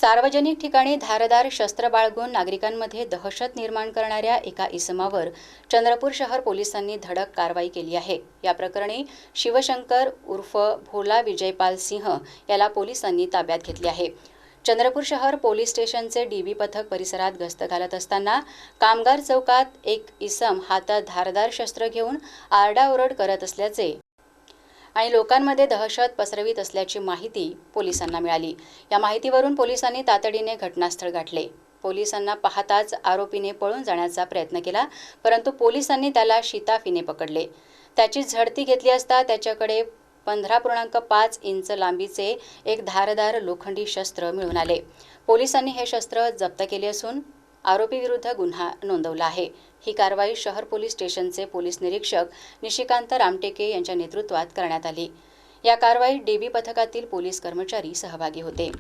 सार्वजनिक ठिकाणी धारदार शस्त्र बाळगून नागरिकांमध्ये दहशत निर्माण करणाऱ्या एका इसमावर चंद्रपूर शहर पोलिसांनी धडक कारवाई केली आहे। या प्रकरणी शिवशंकर उर्फ भोला विजयपाल सिंह याला पोलिसांनी ताब्यात घेतले आहे। चंद्रपूर शहर पोलीस स्टेशनचे डीबी पथक परिसरात गस्त घालत असताना कामगार चौकात एक इसम हातात धारदार शस्त्र घेऊन आरडाओरड करत असल्याचे आणि लोकांमध्ये दहशत पसरवित असल्याची माहिती पोलिसांना मिळाली। या माहितीवरून पोलिसांनी तातडीने घटनास्थळ गाठले। पोलिसांना पाहताच आरोपीने पळून जाण्याचा प्रयत्न केला, परंतु पोलिसांनी त्याला शिताफीने पकडले। त्याची झडती घेतली असता त्याच्याकडे 15.5 इंच लांबीचे एक धारदार लोखंडी शस्त्र मिळून आले। पोलिसांनी हे शस्त्र जप्त केले असून आरोपीविरुद्ध गुन्हा नोंदवला आहे। ही कारवाई शहर पोलीस स्टेशनचे पोलीस निरीक्षक निशिकांत रामटेके यांच्या नेतृत्वात करण्यात आली। या कारवाईत डीबी पथकातील पोलीस कर्मचारी सहभागी होते।